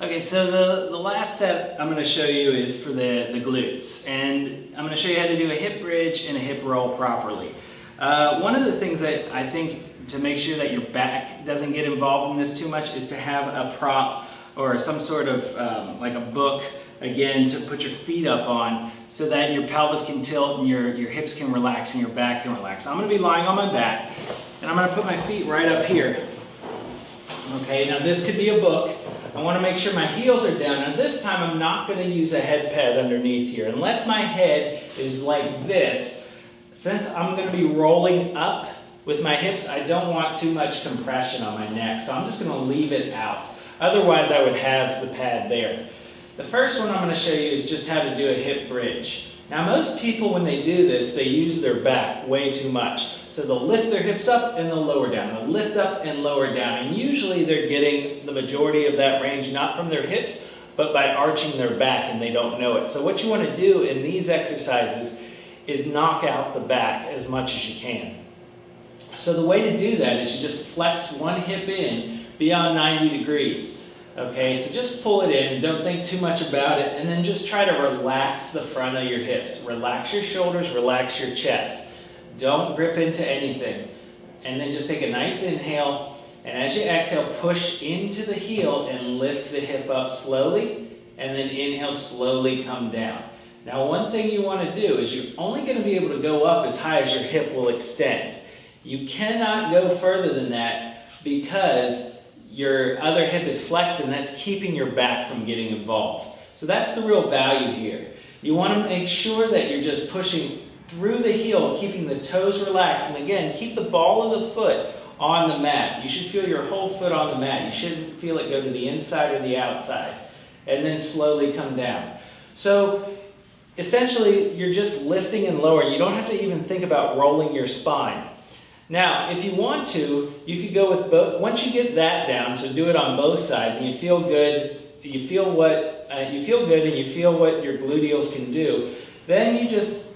Okay, so the last set I'm going to show you is for the glutes, and I'm going to show you how to do a hip bridge and a hip roll properly. One of the things that I think to make sure that your back doesn't get involved in this too much is to have a prop or some sort of like a book, again, to put your feet up on so that your pelvis can tilt and your hips can relax and your back can relax. So I'm going to be lying on my back and I'm going to put my feet right up here. Okay, now this could be a book. I want to make sure my heels are down. Now this time I'm not going to use a head pad underneath here. Unless my head is like this, since I'm going to be rolling up with my hips, I don't want too much compression on my neck. So I'm just going to leave it out. Otherwise I would have the pad there. The first one I'm going to show you is just how to do a hip bridge. Now most people when they do this, they use their back way too much. So they'll lift their hips up and they'll lower down. They'll lift up and lower down. And usually they're getting the majority of that range not from their hips, but by arching their back, and they don't know it. So what you want to do in these exercises is knock out the back as much as you can. So the way to do that is you just flex one hip in beyond 90 degrees. Okay, so just pull it in, don't think too much about it, and then just try to relax the front of your hips. Relax your shoulders, relax your chest. Don't grip into anything. And then just take a nice inhale, and as you exhale, push into the heel and lift the hip up slowly, and then inhale, slowly come down. Now one thing you want to do is you're only going to be able to go up as high as your hip will extend. You cannot go further than that because your other hip is flexed and that's keeping your back from getting involved. So that's the real value here. You want to make sure that you're just pushing through the heel, keeping the toes relaxed. And again, keep the ball of the foot on the mat. You should feel your whole foot on the mat. You shouldn't feel it go to the inside or the outside. And then slowly come down. So essentially, you're just lifting and lowering. You don't have to even think about rolling your spine. Now, if you want to, you could go with both. Once you get that down, so do it on both sides, and you feel good. You feel good, and you feel what your gluteals can do. Then you just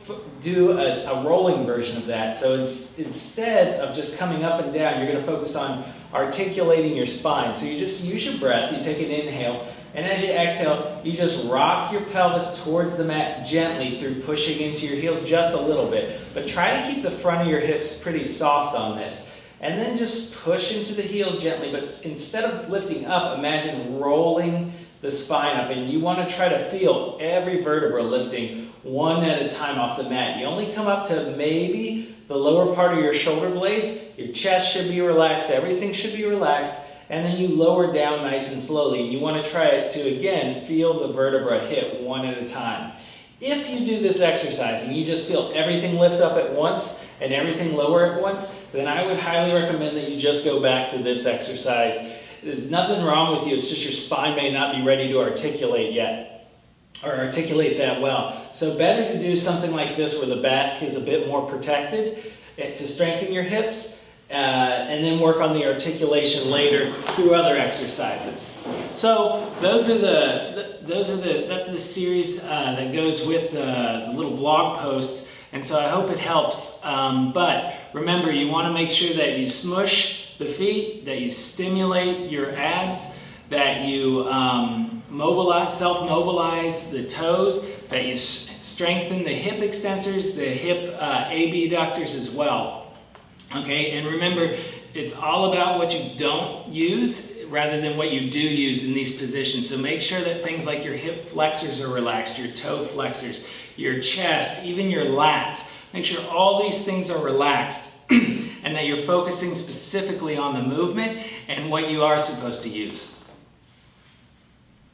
do a rolling version of that. So instead of just coming up and down, you're going to focus on articulating your spine. So you just use your breath. You take an inhale, and as you exhale, you just rock your pelvis towards the mat gently through pushing into your heels just a little bit. But try to keep the front of your hips pretty soft on this. And then just push into the heels gently. But instead of lifting up, imagine rolling the spine up. And you want to try to feel every vertebra lifting one at a time off the mat. You only come up to maybe the lower part of your shoulder blades. Your chest should be relaxed. Everything should be relaxed. And then you lower down nice and slowly. You want to try to, again, feel the vertebra hit one at a time. If you do this exercise and you just feel everything lift up at once and everything lower at once, then I would highly recommend that you just go back to this exercise. There's nothing wrong with you. It's just your spine may not be ready to articulate yet or articulate that well. So better to do something like this where the back is a bit more protected to strengthen your hips. And then work on the articulation later through other exercises. So that's the series that goes with the little blog post, and so I hope it helps. But remember, you want to make sure that you smush the feet, that you stimulate your abs, that you self-mobilize the toes, that you strengthen the hip extensors, the hip abductors as well. Okay, and remember, it's all about what you don't use rather than what you do use in these positions. So make sure that things like your hip flexors are relaxed, your toe flexors, your chest, even your lats. Make sure all these things are relaxed and that you're focusing specifically on the movement and what you are supposed to use.